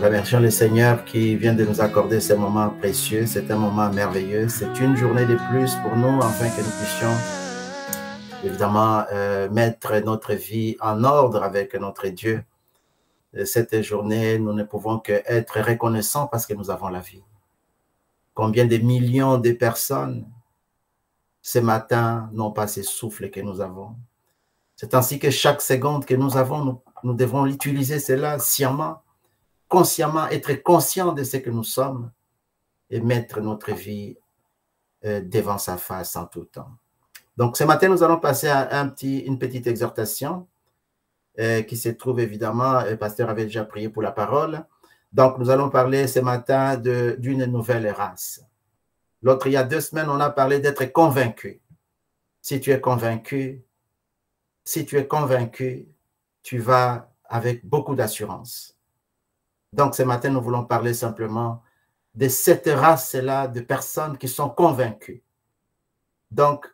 remercions le Seigneur qui vient de nous accorder ce moment précieux. C'est un moment merveilleux. C'est une journée de plus pour nous afin que nous puissions évidemment mettre notre vie en ordre avec notre Dieu. Cette journée, nous ne pouvons qu'être reconnaissants parce que nous avons la vie. Combien de millions de personnes ce matin n'ont pas ce souffle que nous avons. C'est ainsi que chaque seconde que nous avons, nous devons utiliser cela sciemment, consciemment, être conscient de ce que nous sommes et mettre notre vie devant sa face en tout temps. Donc, ce matin, nous allons passer à une petite exhortation qui se trouve évidemment, le pasteur avait déjà prié pour la parole. Donc, nous allons parler ce matin d'une nouvelle race. L'autre, il y a 2 semaines, on a parlé d'être convaincu. Si tu es convaincu, tu vas avec beaucoup d'assurance. Donc, ce matin, nous voulons parler simplement de cette race-là de personnes qui sont convaincues. Donc,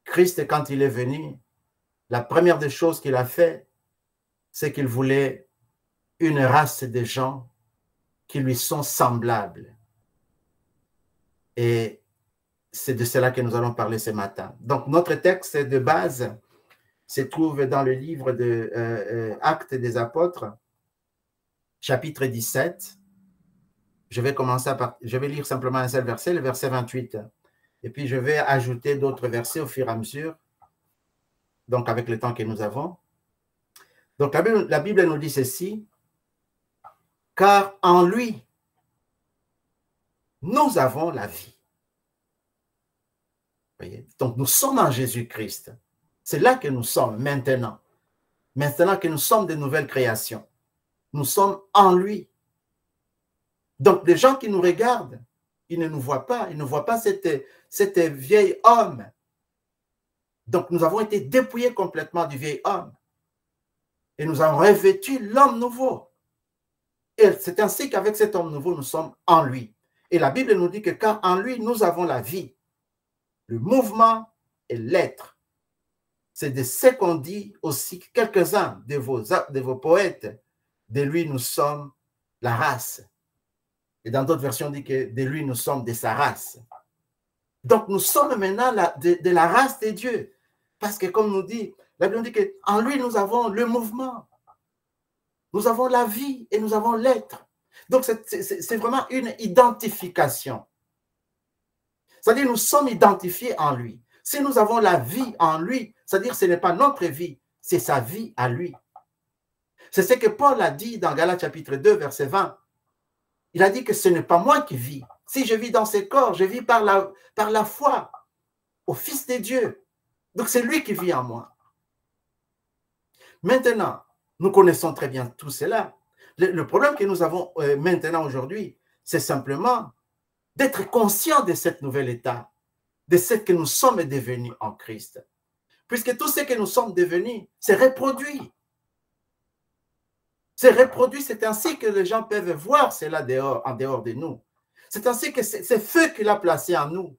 Christ, quand il est venu, la première des choses qu'il a fait, c'est qu'il voulait une race de gens qui lui sont semblables. Et c'est de cela que nous allons parler ce matin. Donc, notre texte de base se trouve dans le livre de Actes des Apôtres, chapitre 17. Je vais lire simplement un seul verset, le verset 28. Et puis, je vais ajouter d'autres versets au fur et à mesure, donc avec le temps que nous avons. Donc, la Bible nous dit ceci, « Car en lui, nous avons la vie. » Voyez? Donc, nous sommes en Jésus-Christ. C'est là que nous sommes maintenant. Maintenant que nous sommes de nouvelles créations. Nous sommes en lui. Donc, les gens qui nous regardent, ils ne nous voient pas. Ils ne voient pas cet vieil homme. Donc, nous avons été dépouillés complètement du vieil homme. Et nous avons revêtu l'homme nouveau. Et c'est ainsi qu'avec cet homme nouveau, nous sommes en lui. Et la Bible nous dit que car en lui, nous avons la vie, le mouvement et l'être. C'est de ce qu'on dit aussi quelques-uns de vos poètes. De lui, nous sommes la race. Et dans d'autres versions, on dit que de lui, nous sommes de sa race. Donc, nous sommes maintenant de la race de Dieu. Parce que, comme nous dit, la Bible nous dit qu'en lui, nous avons le mouvement. Nous avons la vie et nous avons l'être. Donc, c'est vraiment une identification. C'est-à-dire, nous sommes identifiés en lui. Si nous avons la vie en lui, c'est-à-dire que ce n'est pas notre vie, c'est sa vie à lui. C'est ce que Paul a dit dans Galates chapitre 2, verset 20. Il a dit que ce n'est pas moi qui vis. Si je vis dans ce corps, je vis par la foi au Fils de Dieu. Donc, c'est lui qui vit en moi. Maintenant, nous connaissons très bien tout cela. Le problème que nous avons maintenant aujourd'hui, c'est simplement d'être conscient de ce nouvel état, de ce que nous sommes devenus en Christ. Puisque tout ce que nous sommes devenus, c'est reproduit. C'est reproduit, c'est ainsi que les gens peuvent voir cela en dehors de nous. C'est ainsi que c'est feu qu'il a placé en nous.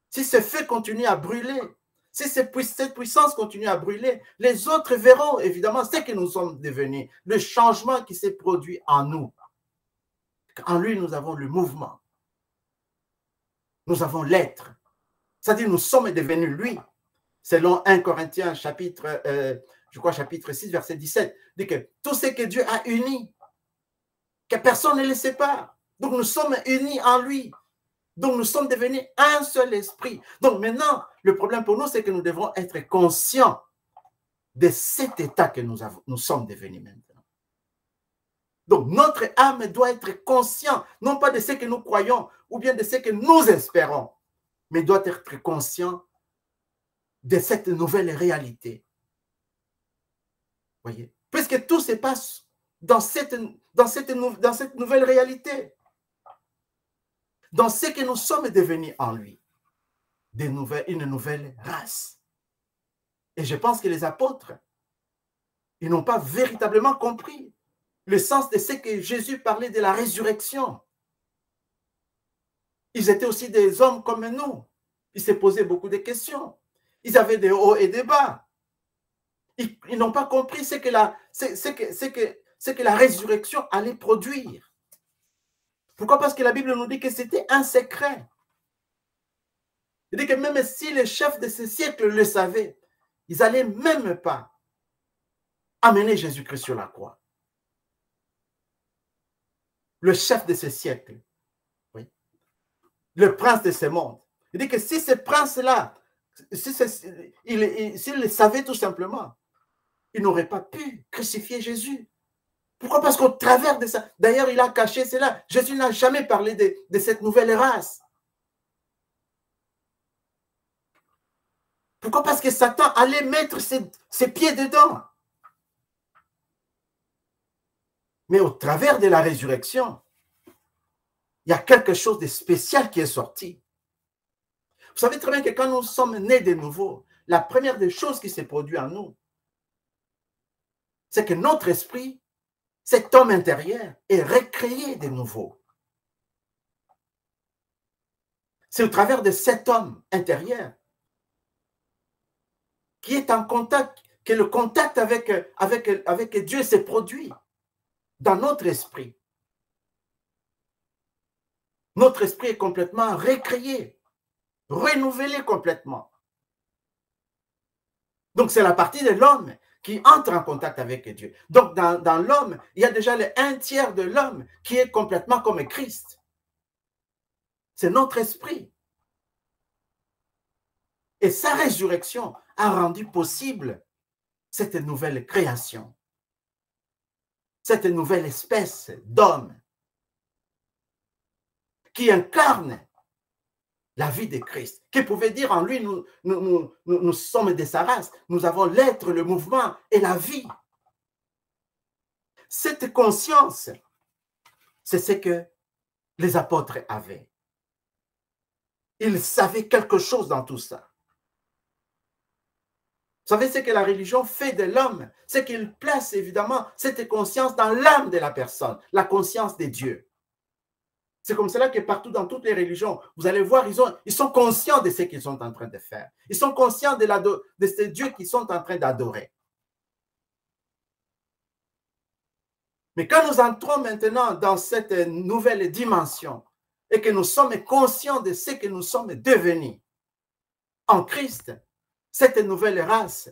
Si ce feu continue à brûler, si cette puissance continue à brûler, les autres verront évidemment ce que nous sommes devenus, le changement qui s'est produit en nous. En lui, nous avons le mouvement. Nous avons l'être. C'est-à-dire, nous sommes devenus lui. Selon 1 Corinthiens, chapitre 6, verset 17, dit que tout ce que Dieu a uni, que personne ne le sépare. Donc, nous sommes unis en lui. Donc, nous sommes devenus un seul esprit. Donc, maintenant, le problème pour nous, c'est que nous devons être conscients de cet état que nous sommes devenus maintenant. Donc, notre âme doit être consciente, non pas de ce que nous croyons ou bien de ce que nous espérons, mais doit être conscient de cette nouvelle réalité. Voyez? Puisque tout se passe dans cette nouvelle réalité. Dans ce que nous sommes devenus en lui, une nouvelle race. Et je pense que les apôtres, ils n'ont pas véritablement compris le sens de ce que Jésus parlait de la résurrection. Ils étaient aussi des hommes comme nous. Ils se posaient beaucoup de questions. Ils avaient des hauts et des bas. Ils n'ont pas compris ce ce que la résurrection allait produire. Pourquoi? Parce que la Bible nous dit que c'était un secret. Il dit que même si les chefs de ce siècle le savaient, ils n'allaient même pas amener Jésus-Christ sur la croix. Le chef de ce siècle, oui, le prince de ce monde. Il dit que si ce prince-là, s'il le savait tout simplement, il n'aurait pas pu crucifier Jésus. Pourquoi? Parce qu'au travers de ça, d'ailleurs, il a caché cela. Jésus n'a jamais parlé de cette nouvelle race. Pourquoi? Parce que Satan allait mettre ses pieds dedans. Mais au travers de la résurrection, il y a quelque chose de spécial qui est sorti. Vous savez très bien que quand nous sommes nés de nouveau, la première des choses qui s'est produite en nous, c'est que notre esprit, cet homme intérieur, est recréé de nouveau. C'est au travers de cet homme intérieur qui est en contact, que le contact avec Dieu s'est produit dans notre esprit. Notre esprit est complètement recréé, renouvelé complètement. Donc, c'est la partie de l'homme qui entre en contact avec Dieu. Donc, dans l'homme, il y a déjà un tiers de l'homme qui est complètement comme Christ. C'est notre esprit. Et sa résurrection a rendu possible cette nouvelle création, cette nouvelle espèce d'homme qui incarne la vie de Christ, qui pouvait dire en lui, nous sommes de sa race, nous avons l'être, le mouvement et la vie. Cette conscience, c'est ce que les apôtres avaient. Ils savaient quelque chose dans tout ça. Vous savez ce que la religion fait de l'homme? C'est qu'il place évidemment cette conscience dans l'âme de la personne, la conscience de Dieu. C'est comme cela que partout dans toutes les religions, vous allez voir, ils sont conscients de ce qu'ils sont en train de faire. Ils sont conscients de ce Dieu qu'ils sont en train d'adorer. Mais quand nous entrons maintenant dans cette nouvelle dimension et que nous sommes conscients de ce que nous sommes devenus en Christ, cette nouvelle race,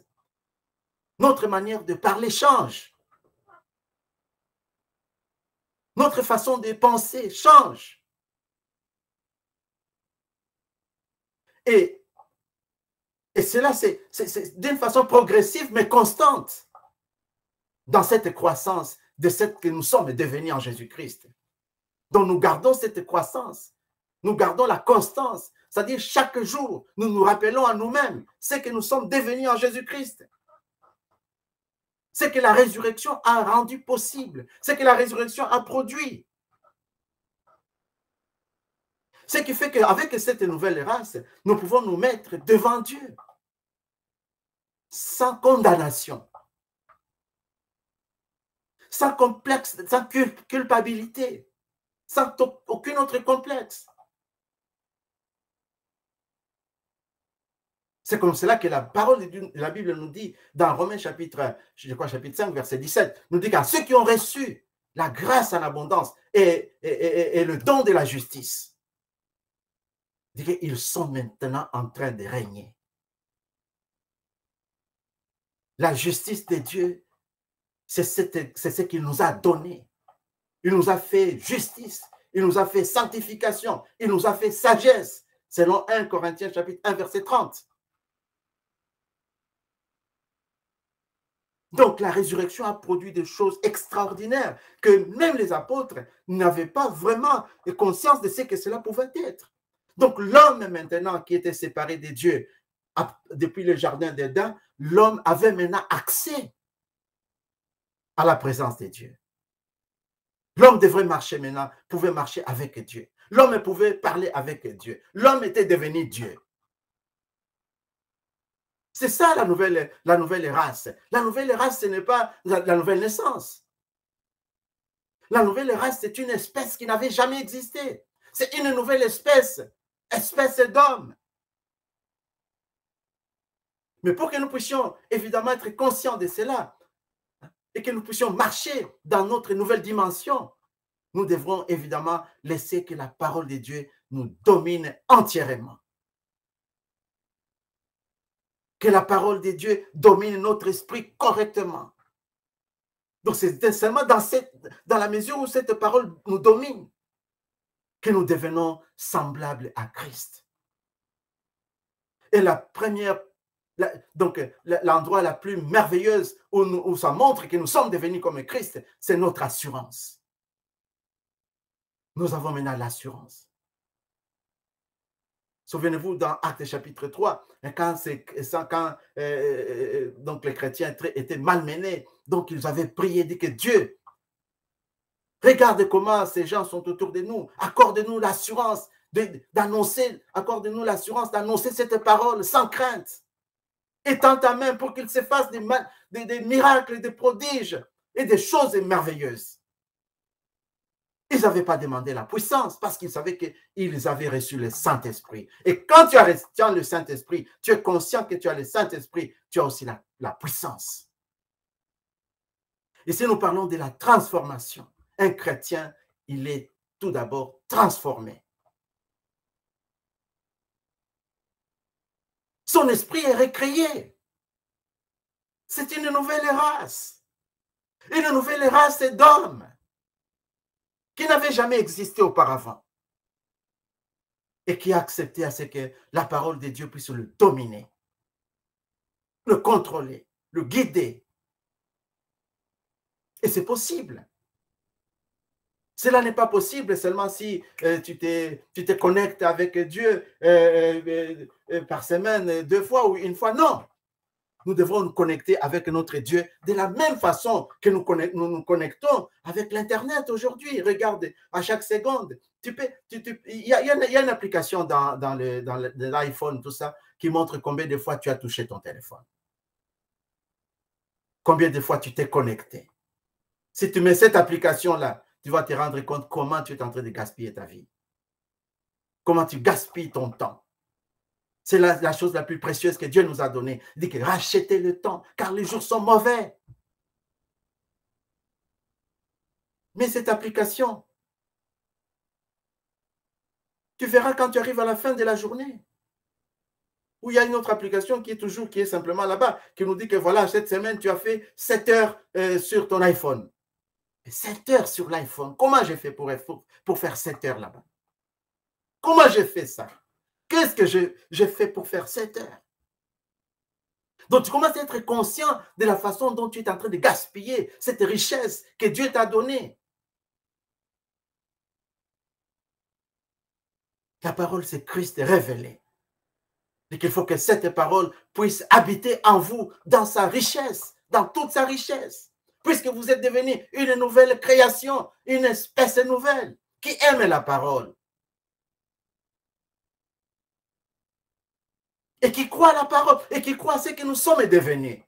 notre manière de parler change. Notre façon de penser change. Et cela, c'est d'une façon progressive, mais constante dans cette croissance de ce que nous sommes devenus en Jésus-Christ. Donc, nous gardons cette croissance. Nous gardons la constance. C'est-à-dire, chaque jour, nous nous rappelons à nous-mêmes ce que nous sommes devenus en Jésus-Christ. Ce que la résurrection a rendu possible. Ce que la résurrection a produit. Ce qui fait qu'avec cette nouvelle race, nous pouvons nous mettre devant Dieu sans condamnation, sans complexe, sans culpabilité, sans aucun autre complexe. C'est comme cela que la parole de la Bible nous dit dans Romains chapitre 5, verset 17, nous dit qu'à ceux qui ont reçu la grâce en abondance et le don de la justice, ils sont maintenant en train de régner. La justice de Dieu, c'est ce qu'il nous a donné. Il nous a fait justice, il nous a fait sanctification, il nous a fait sagesse, selon 1 Corinthiens chapitre 1, verset 30. Donc, la résurrection a produit des choses extraordinaires que même les apôtres n'avaient pas vraiment conscience de ce que cela pouvait être. Donc, l'homme maintenant qui était séparé de Dieu depuis le jardin d'Éden, l'homme avait maintenant accès à la présence de Dieu. L'homme devrait marcher maintenant, pouvait marcher avec Dieu. L'homme pouvait parler avec Dieu. L'homme était devenu Dieu. C'est ça la nouvelle race. La nouvelle race, ce n'est pas la nouvelle naissance. La nouvelle race, c'est une espèce qui n'avait jamais existé. C'est une nouvelle espèce d'homme. Mais pour que nous puissions évidemment être conscients de cela, et que nous puissions marcher dans notre nouvelle dimension, nous devrons évidemment laisser que la parole de Dieu nous domine entièrement. Que la parole de Dieu domine notre esprit correctement. Donc c'est seulement dans la mesure où cette parole nous domine que nous devenons semblables à Christ. Et la première, donc l'endroit la plus merveilleuse où ça montre que nous sommes devenus comme Christ, c'est notre assurance. Nous avons maintenant l'assurance. Souvenez-vous dans Actes chapitre 3, quand donc les chrétiens étaient malmenés, donc ils avaient prié, dit que Dieu, regarde comment ces gens sont autour de nous, accorde-nous l'assurance d'annoncer, accorde-nous l'assurance d'annoncer cette parole sans crainte. Étends ta main pour qu'il se fasse des miracles, des prodiges et des choses merveilleuses. Ils n'avaient pas demandé la puissance parce qu'ils savaient qu'ils avaient reçu le Saint-Esprit. Et quand tu as le Saint-Esprit, tu es conscient que tu as le Saint-Esprit, tu as aussi la puissance. Ici, nous parlons de la transformation. Un chrétien, il est tout d'abord transformé. Son esprit est recréé. C'est une nouvelle race. Une nouvelle race d'hommes qui n'avait jamais existé auparavant et qui a accepté à ce que la parole de Dieu puisse le dominer, le contrôler, le guider. Et c'est possible. Cela n'est pas possible seulement si tu te connectes avec Dieu par semaine 2 fois ou 1 fois. Non. Nous devons nous connecter avec notre Dieu de la même façon que nous nous connectons avec l'Internet aujourd'hui. Regarde, à chaque seconde, il y a une application dans l'iPhone, tout ça, qui montre combien de fois tu as touché ton téléphone. Combien de fois tu t'es connecté. Si tu mets cette application-là, tu vas te rendre compte comment tu es en train de gaspiller ta vie. Comment tu gaspilles ton temps. C'est la chose la plus précieuse que Dieu nous a donnée. Il dit que rachetez le temps, car les jours sont mauvais. Mais cette application, tu verras quand tu arrives à la fin de la journée, où il y a une autre application qui est simplement là-bas, qui nous dit que voilà, cette semaine, tu as fait 7 heures sur ton iPhone. 7 heures sur l'iPhone. Comment j'ai fait pour faire 7 heures là-bas? Comment j'ai fait ça? Qu'est-ce que j'ai fait pour faire 7 heures? Donc, tu commences à être conscient de la façon dont tu es en train de gaspiller cette richesse que Dieu t'a donnée. La parole, c'est Christ révélé. Et qu'il faut que cette parole puisse habiter en vous dans sa richesse, dans toute sa richesse. Puisque vous êtes devenu une nouvelle création, une espèce nouvelle qui aime la parole. Et qui croit à la parole, et qui croit à ce que nous sommes devenus.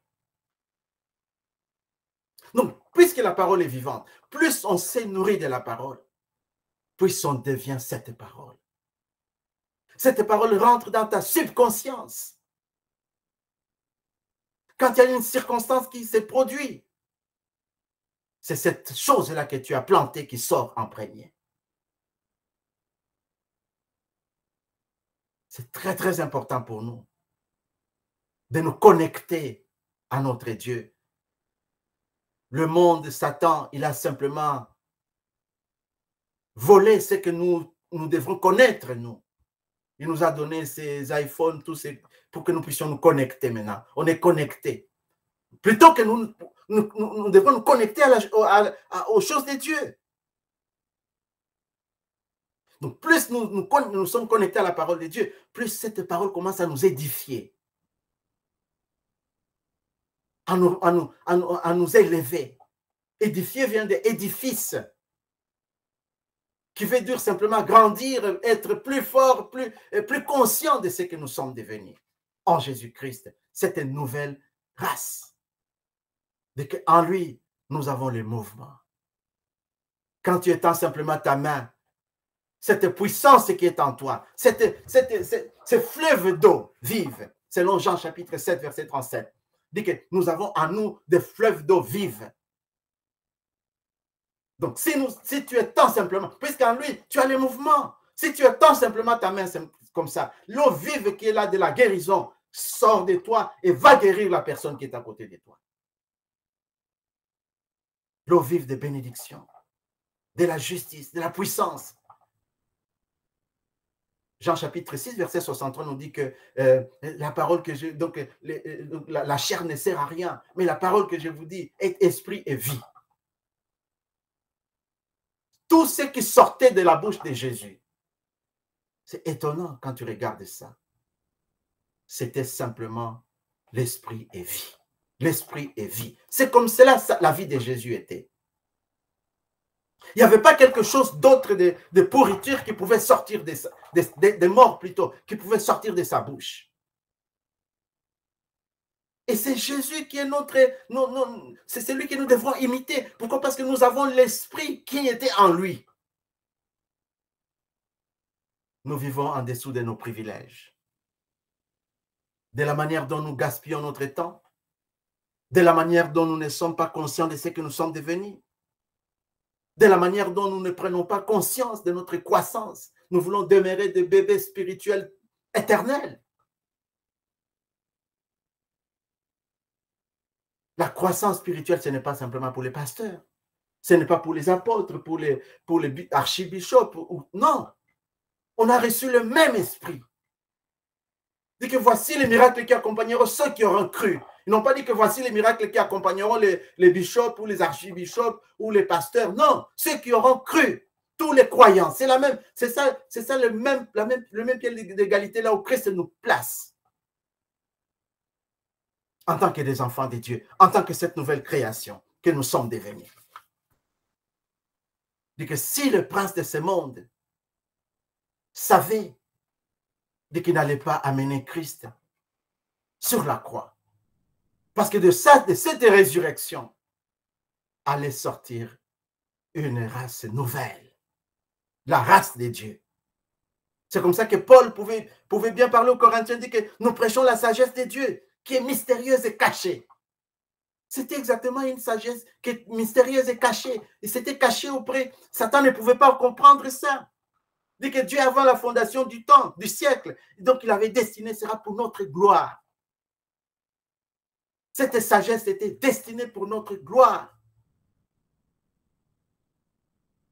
Donc, puisque la parole est vivante, plus on s'est nourri de la parole, plus on devient cette parole. Cette parole rentre dans ta subconscience. Quand il y a une circonstance qui s'est produite, c'est cette chose-là que tu as plantée qui sort en premier. C'est très, très important pour nous de nous connecter à notre Dieu. Le monde, Satan, il a simplement volé ce que nous devrons connaître, nous. Il nous a donné ces iPhones, pour que nous puissions nous connecter maintenant. On est connectés. Plutôt que nous devons nous connecter aux choses de Dieu. Donc, plus nous sommes connectés à la parole de Dieu, plus cette parole commence à nous édifier, à nous élever. Édifier vient d'édifice, qui veut dire simplement grandir, être plus fort, plus conscient de ce que nous sommes devenus en Jésus-Christ. C'est une nouvelle race. En lui, nous avons le mouvement. Quand tu étends simplement ta main, cette puissance qui est en toi, ce fleuve d'eau vive, selon Jean chapitre 7, verset 37, dit que nous avons en nous des fleuves d'eau vive Donc, si tu étends simplement, puisqu'en lui, tu as les mouvements, si tu étends simplement ta main comme ça, l'eau vive qui est là de la guérison sort de toi et va guérir la personne qui est à côté de toi. L'eau vive de bénédiction, de la justice, de la puissance. Jean chapitre 6, verset 63 nous dit que la parole que je... Donc, la chair ne sert à rien, mais la parole que je vous dis est esprit et vie. Tout ce qui sortait de la bouche de Jésus, c'est étonnant quand tu regardes ça. C'était simplement l'esprit et vie. L'esprit et vie. C'est comme cela la vie de Jésus était. Il n'y avait pas quelque chose d'autre de pourriture qui pouvait sortir de mort plutôt, qui pouvait sortir de sa bouche. Et c'est Jésus qui est c'est celui que nous devons imiter. Pourquoi? Parce que nous avons l'esprit qui était en lui. Nous vivons en dessous de nos privilèges. De la manière dont nous gaspillons notre temps, de la manière dont nous ne sommes pas conscients de ce que nous sommes devenus, de la manière dont nous ne prenons pas conscience de notre croissance. Nous voulons demeurer des bébés spirituels éternels. La croissance spirituelle, ce n'est pas simplement pour les pasteurs, ce n'est pas pour les apôtres, pour les archibishops. Non, on a reçu le même esprit. Dit que voici les miracles qui accompagneront ceux qui auront cru. Ils n'ont pas dit que voici les miracles qui accompagneront les bishops ou les archibishops ou les pasteurs. Non, ceux qui auront cru, tous les croyants. C'est ça le même pied d'égalité là où Christ nous place. En tant que des enfants de Dieu, en tant que cette nouvelle création que nous sommes devenus. Dit que si le prince de ce monde savait qu'il n'allait pas amener Christ sur la croix, parce que de cette résurrection allait sortir une race nouvelle, la race de Dieu. C'est comme ça que Paul pouvait bien parler aux Corinthiens, dire que nous prêchons la sagesse de Dieu, qui est mystérieuse et cachée. C'était exactement une sagesse qui est mystérieuse et cachée. Et c'était caché auprès. Satan ne pouvait pas comprendre ça. Dit que Dieu, avant la fondation du temps, du siècle, donc il avait destiné, sera pour notre gloire. Cette sagesse était destinée pour notre gloire.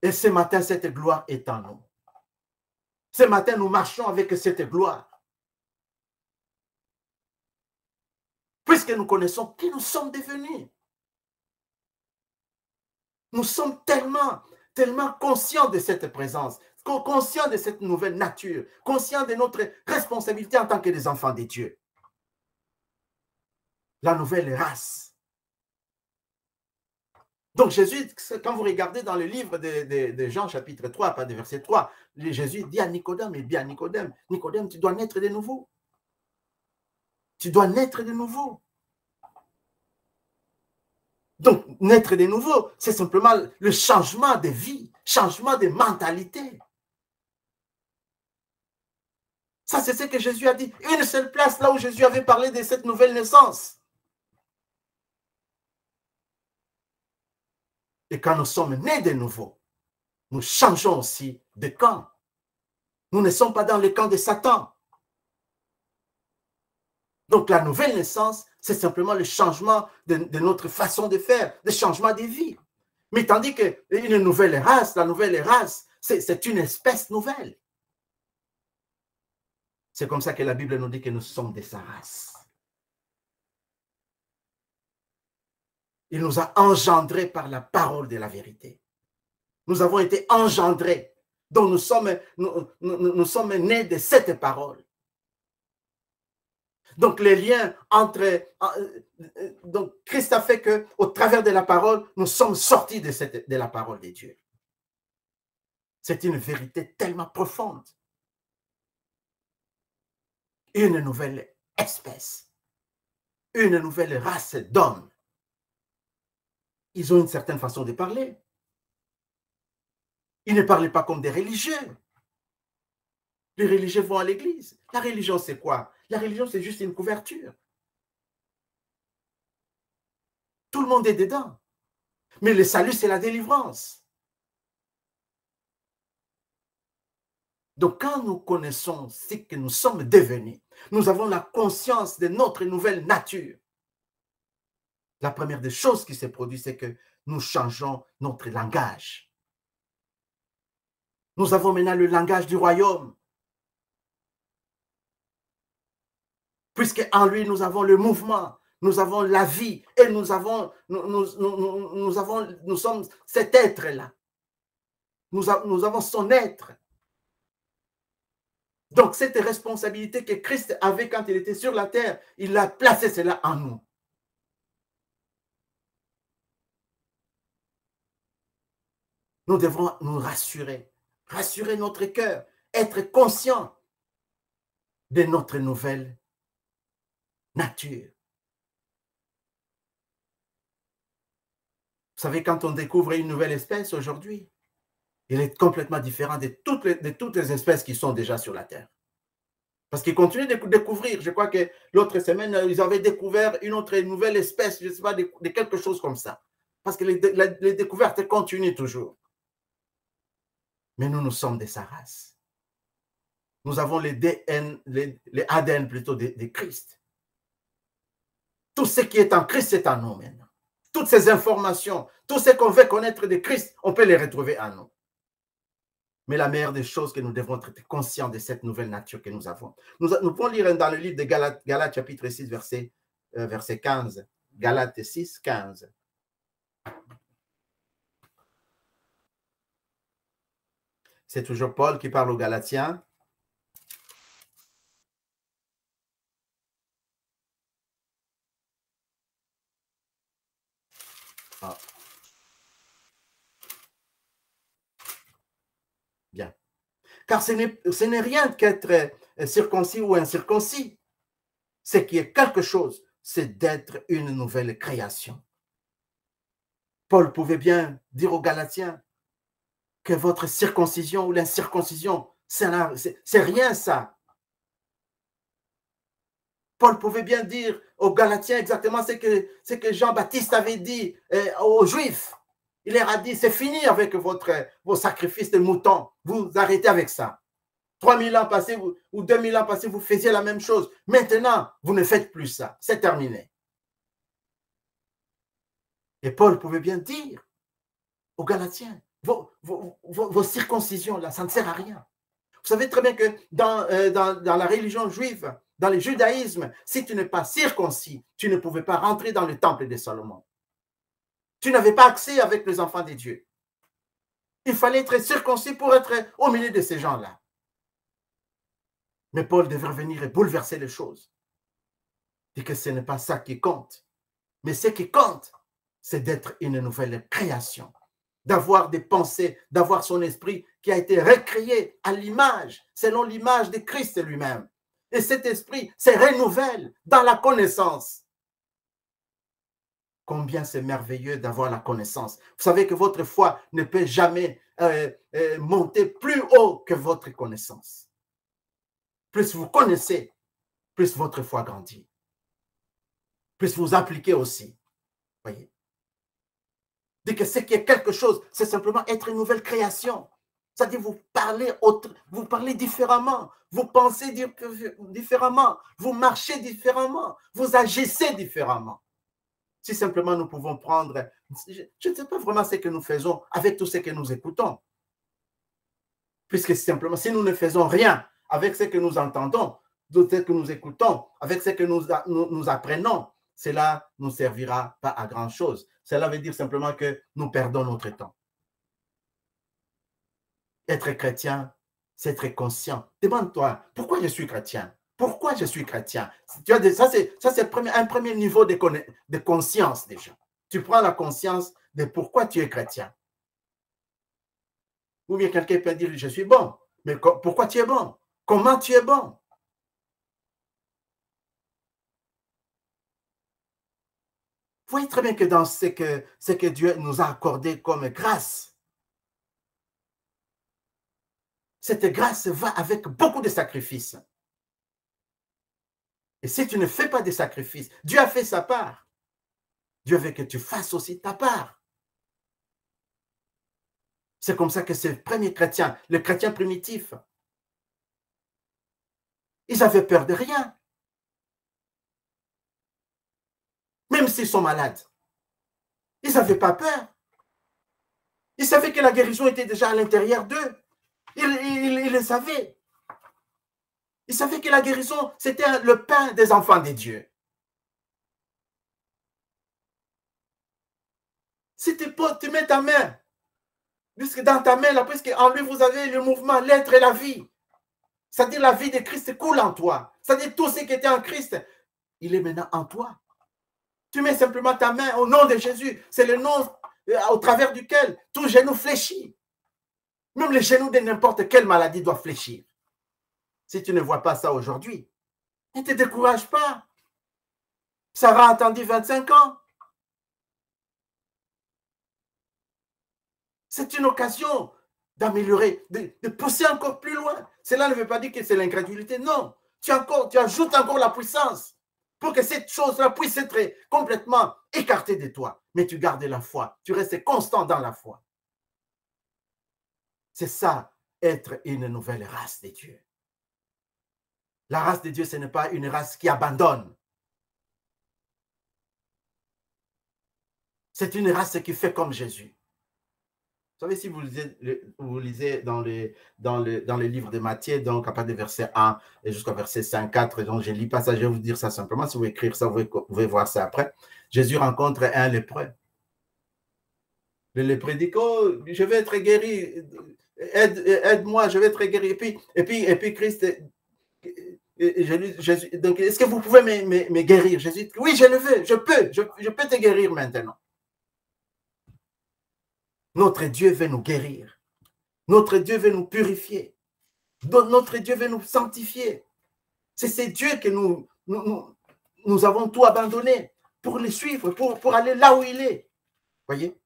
Et ce matin, cette gloire est en nous. Ce matin, nous marchons avec cette gloire. Puisque nous connaissons qui nous sommes devenus. Nous sommes tellement conscients de cette présence, conscients de cette nouvelle nature, conscients de notre responsabilité en tant que des enfants de Dieu. La nouvelle race. Donc Jésus, quand vous regardez dans le livre de Jean chapitre 3, pas de verset 3, Jésus dit à Nicodème, il dit à Nicodème, Nicodème, tu dois naître de nouveau. Tu dois naître de nouveau. Donc, naître de nouveau, c'est simplement le changement de vie, changement de mentalité. Ça, c'est ce que Jésus a dit. Une seule place là où Jésus avait parlé de cette nouvelle naissance. Et quand nous sommes nés de nouveau, nous changeons aussi de camp. Nous ne sommes pas dans le camp de Satan. Donc, la nouvelle naissance, c'est simplement le changement de notre façon de faire, le changement de vie. Mais tandis qu'une nouvelle race, la nouvelle race, c'est une espèce nouvelle. C'est comme ça que la Bible nous dit que nous sommes de sa race. Il nous a engendrés par la parole de la vérité. Nous avons été engendrés. Donc nous sommes nés de cette parole. Donc les liens entre... Donc Christ a fait qu'au travers de la parole, nous sommes sortis de la parole de Dieu. C'est une vérité tellement profonde. Une nouvelle espèce. Une nouvelle race d'hommes. Ils ont une certaine façon de parler. Ils ne parlaient pas comme des religieux. Les religieux vont à l'église. La religion, c'est quoi? La religion, c'est juste une couverture. Tout le monde est dedans. Mais le salut, c'est la délivrance. Donc, quand nous connaissons ce que nous sommes devenus, nous avons la conscience de notre nouvelle nature. La première des choses qui s'est produite, c'est que nous changeons notre langage. Nous avons maintenant le langage du royaume. Puisque en lui, nous avons le mouvement, nous avons la vie et nous sommes cet être-là. Nous avons son être. Donc, cette responsabilité que Christ avait quand il était sur la terre, il a placé cela en nous. Nous devrons nous rassurer notre cœur, être conscients de notre nouvelle nature. Vous savez, quand on découvre une nouvelle espèce aujourd'hui, il est complètement différent de toutes les espèces qui sont déjà sur la Terre. Parce qu'ils continuent de découvrir. Je crois que l'autre semaine, ils avaient découvert une autre nouvelle espèce, je ne sais pas, de quelque chose comme ça. Parce que les découvertes continuent toujours. Mais nous sommes de sa race. Nous avons les ADN plutôt de Christ. Tout ce qui est en Christ, c'est en nous maintenant. Toutes ces informations, tout ce qu'on veut connaître de Christ, on peut les retrouver en nous. Mais la meilleure des choses que nous devons être conscients de cette nouvelle nature que nous avons. Nous pouvons lire dans le livre de Galates chapitre 6, verset 15. Galates 6, 15. C'est toujours Paul qui parle aux Galatiens. Ah. Bien. Car ce n'est rien qu'être circoncis ou incirconcis. Ce qui est quelque chose, c'est d'être une nouvelle création. Paul pouvait bien dire aux Galatiens que votre circoncision ou l'incirconcision, c'est rien ça. Paul pouvait bien dire aux Galatiens exactement ce que Jean-Baptiste avait dit aux Juifs. Il leur a dit, c'est fini avec vos sacrifices de moutons. Vous arrêtez avec ça. 3000 ans passés ou 2000 ans passés, vous faisiez la même chose. Maintenant, vous ne faites plus ça. C'est terminé. Et Paul pouvait bien dire aux Galatiens, vos circoncisions, là, ça ne sert à rien. Vous savez très bien que dans la religion juive, dans le judaïsme, si tu n'es pas circoncis, tu ne pouvais pas rentrer dans le temple de Salomon. Tu n'avais pas accès avec les enfants de Dieu. Il fallait être circoncis pour être au milieu de ces gens-là. Mais Paul devait venir et bouleverser les choses. Et que ce n'est pas ça qui compte. Mais ce qui compte, c'est d'être une nouvelle création. D'avoir des pensées, d'avoir son esprit qui a été recréé à l'image, selon l'image de Christ lui-même. Et cet esprit se renouvelle dans la connaissance. Combien c'est merveilleux d'avoir la connaissance. Vous savez que votre foi ne peut jamais monter plus haut que votre connaissance. Plus vous connaissez, plus votre foi grandit. Plus vous appliquez aussi. Voyez. Dès que ce qui est quelque chose, c'est simplement être une nouvelle création. C'est-à-dire vous parlez différemment, vous pensez différemment, vous marchez différemment, vous agissez différemment. Si simplement nous pouvons prendre, je ne sais pas vraiment ce que nous faisons avec tout ce que nous écoutons. Puisque simplement, si nous ne faisons rien avec ce que nous entendons, de ce que nous écoutons, avec ce que nous apprenons, cela ne nous servira pas à grand-chose. Cela veut dire simplement que nous perdons notre temps. Être chrétien, c'est être conscient. Demande-toi, pourquoi je suis chrétien? Pourquoi je suis chrétien? Ça, c'est un premier niveau de conscience déjà. Tu prends la conscience de pourquoi tu es chrétien. Ou bien quelqu'un peut dire, je suis bon. Mais pourquoi tu es bon? Comment tu es bon? Vous voyez très bien que dans ce que Dieu nous a accordé comme grâce, cette grâce va avec beaucoup de sacrifices. Et si tu ne fais pas de sacrifices, Dieu a fait sa part. Dieu veut que tu fasses aussi ta part. C'est comme ça que ce premier chrétien, le chrétien primitif, Ils avaient peur de rien. Même s'ils sont malades. Ils n'avaient pas peur. Ils savaient que la guérison était déjà à l'intérieur d'eux. Ils le savaient. Ils savaient que la guérison, c'était le pain des enfants de Dieu. Si tu mets ta main, puisque dans ta main, là, puisque en lui, vous avez le mouvement, l'être et la vie. C'est-à-dire la vie de Christ coule en toi. C'est-à-dire tout ce qui était en Christ, il est maintenant en toi. Tu mets simplement ta main au nom de Jésus. C'est le nom au travers duquel tout genou fléchit. Même les genoux de n'importe quelle maladie doivent fléchir. Si tu ne vois pas ça aujourd'hui, ne te décourage pas. Sarah a attendu 25 ans. C'est une occasion d'améliorer, de pousser encore plus loin. Cela ne veut pas dire que c'est l'incrédulité. Non, tu ajoutes encore la puissance pour que cette chose-là puisse être complètement écartée de toi. Mais tu gardes la foi. Tu restes constant dans la foi. C'est ça, être une nouvelle race de Dieu. La race de Dieu, ce n'est pas une race qui abandonne. C'est une race qui fait comme Jésus. Vous savez, si vous lisez dans le livre de Matthieu, donc à partir du verset 1 et jusqu'au verset 5, 4, donc je ne lis pas ça, je vais vous dire ça simplement. Si vous écrivez ça, vous pouvez voir ça après. Jésus rencontre un lépreux. Le lépreux dit, oh, je vais être guéri, aide-moi, je vais être guéri. Et puis Christ, Jésus, donc est-ce que vous pouvez me guérir? Jésus dit, oui, je le veux, je peux te guérir maintenant. Notre Dieu veut nous guérir. Notre Dieu veut nous purifier. Notre Dieu veut nous sanctifier. C'est ce Dieu que nous avons tout abandonné pour le suivre, pour aller là où il est. Voyez?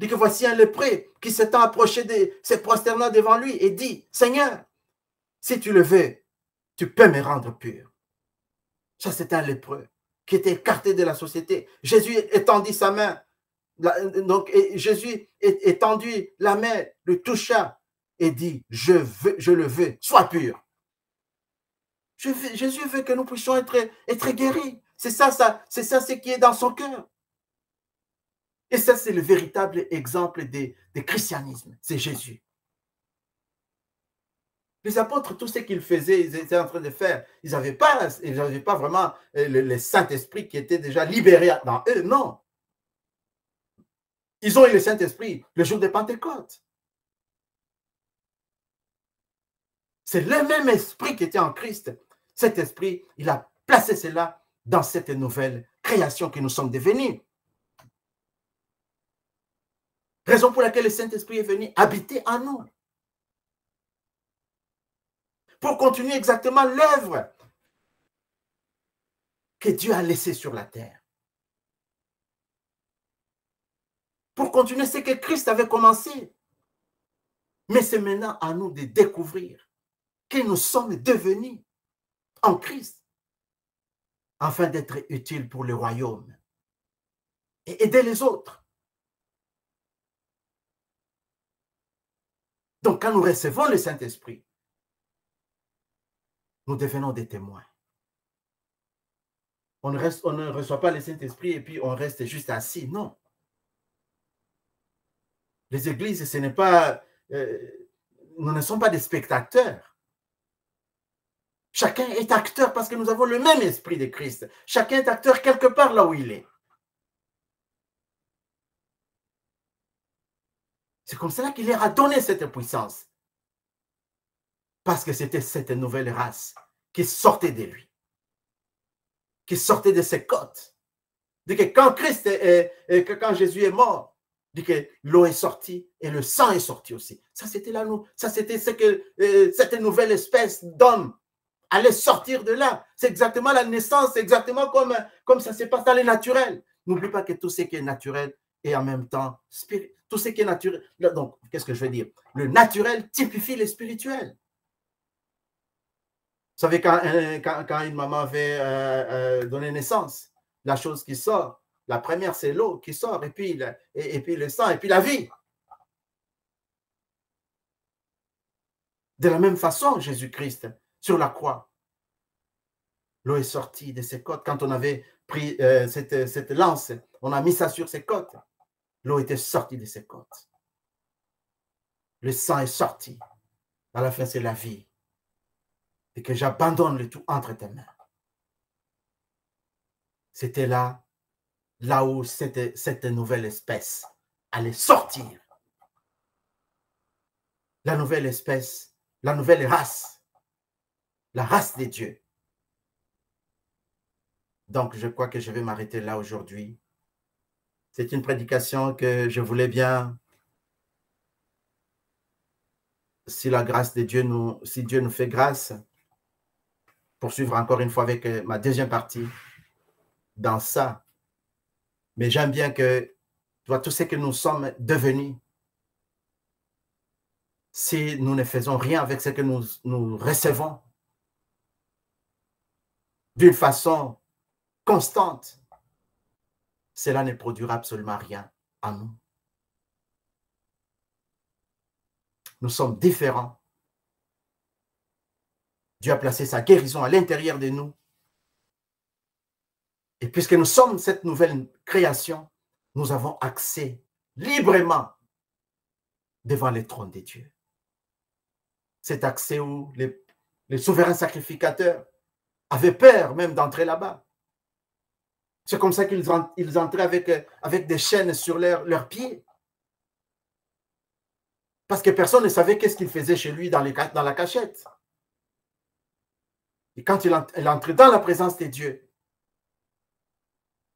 Dit que voici un lépreux qui s'étant approché de se prosternant devant lui et dit, Seigneur, si tu le veux, tu peux me rendre pur. Ça, c'est un lépreux qui était écarté de la société. Jésus étendit sa main. Donc, Jésus étendit la main, le toucha et dit, je le veux, sois pur. Jésus veut que nous puissions être guéris. C'est ça ce qui est dans son cœur. Et ça, c'est le véritable exemple du christianisme. C'est Jésus. Les apôtres, tout ce qu'ils faisaient, ils étaient en train de faire. Ils n'avaient pas vraiment le Saint-Esprit qui était déjà libéré dans eux. Non. Ils ont eu le Saint-Esprit le jour de Pentecôte. C'est le même esprit qui était en Christ. Cet esprit, il a placé cela dans cette nouvelle création que nous sommes devenus. Raison pour laquelle le Saint-Esprit est venu habiter en nous. Pour continuer exactement l'œuvre que Dieu a laissée sur la terre. Pour continuer ce que Christ avait commencé. Mais c'est maintenant à nous de découvrir que nous sommes devenus en Christ afin d'être utiles pour le royaume et aider les autres. Donc, quand nous recevons le Saint-Esprit, nous devenons des témoins. On ne reçoit pas le Saint-Esprit et puis on reste juste assis. Non. Les églises, ce n'est pas... nous ne sommes pas des spectateurs. Chacun est acteur parce que nous avons le même esprit de Christ. Chacun est acteur quelque part là où il est. C'est comme cela qu'il leur a donné cette puissance. Parce que c'était cette nouvelle race qui sortait de lui. Qui sortait de ses côtes. Dit que quand quand Jésus est mort, dit que l'eau est sortie et le sang est sorti aussi. Ça, c'était ce que cette nouvelle espèce d'homme allait sortir de là. C'est exactement la naissance, c'est exactement comme ça se passe dans le naturel. N'oublie pas que tout ce qui est naturel est en même temps spirituel. Tout ce qui est naturel. Donc, qu'est-ce que je veux dire? Le naturel typifie le spirituel. Vous savez, quand une maman veut donner naissance, la chose qui sort, la première, c'est l'eau qui sort, et puis le sang, et puis la vie. De la même façon, Jésus-Christ, sur la croix, l'eau est sortie de ses côtes. Quand on avait pris cette lance, on a mis ça sur ses côtes. L'eau était sortie de ses côtes. Le sang est sorti. À la fin, c'est la vie. Et que j'abandonne le tout entre tes mains. C'était là où cette nouvelle espèce allait sortir. La nouvelle espèce, la nouvelle race, la race des dieux. Donc, je crois que je vais m'arrêter là aujourd'hui. C'est une prédication que je voulais bien, si la grâce de Dieu si Dieu nous fait grâce, poursuivre encore une fois avec ma deuxième partie dans ça. Mais j'aime bien que tout ce que nous sommes devenus, si nous ne faisons rien avec ce que nous recevons d'une façon constante, cela ne produira absolument rien en nous. Nous sommes différents. Dieu a placé sa guérison à l'intérieur de nous. Et puisque nous sommes cette nouvelle création, nous avons accès librement devant les trônes de Dieu. Cet accès où les souverains sacrificateurs avaient peur même d'entrer là-bas. C'est comme ça qu'ils entraient avec des chaînes sur leurs pieds. Parce que personne ne savait qu'est-ce qu'il faisait chez lui dans la cachette. Et quand il entrait dans la présence de Dieu,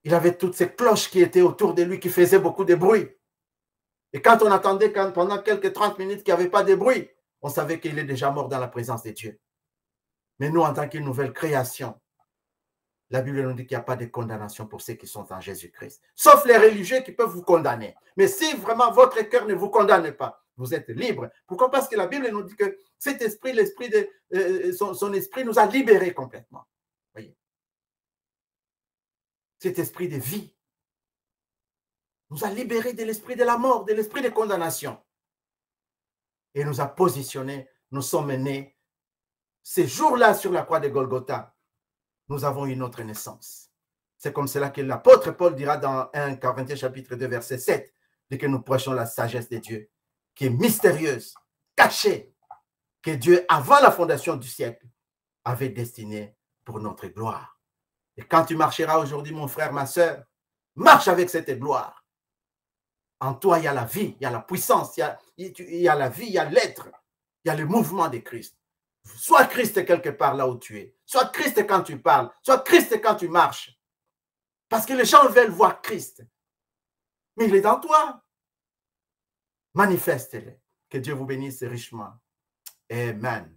il avait toutes ces cloches qui étaient autour de lui, qui faisaient beaucoup de bruit. Et quand on attendait pendant quelques 30 minutes qu'il n'y avait pas de bruit, on savait qu'il est déjà mort dans la présence de Dieu. Mais nous, en tant qu'une nouvelle création, la Bible nous dit qu'il n'y a pas de condamnation pour ceux qui sont en Jésus-Christ. Sauf les religieux qui peuvent vous condamner. Mais si vraiment votre cœur ne vous condamne pas, vous êtes libre. Pourquoi? Parce que la Bible nous dit que cet esprit, son esprit nous a libérés complètement. Voyez? Cet esprit de vie nous a libérés de l'esprit de la mort, de l'esprit de condamnation. Et nous a positionnés, nous sommes nés. Ces jours-là sur la croix de Golgotha, nous avons une autre naissance. C'est comme cela que l'apôtre Paul dira dans 1 Corinthiens chapitre 2 verset 7, de que nous prêchons la sagesse de Dieu, qui est mystérieuse, cachée, que Dieu, avant la fondation du siècle, avait destinée pour notre gloire. Et quand tu marcheras aujourd'hui, mon frère, ma soeur, marche avec cette gloire. En toi, il y a la vie, il y a la puissance, il y a la vie, il y a l'être, il y a le mouvement de Christ. Sois Christ quelque part là où tu es. Sois Christ quand tu parles. Sois Christ quand tu marches. Parce que les gens veulent voir Christ. Mais il est dans toi. Manifeste-le. Que Dieu vous bénisse richement. Amen.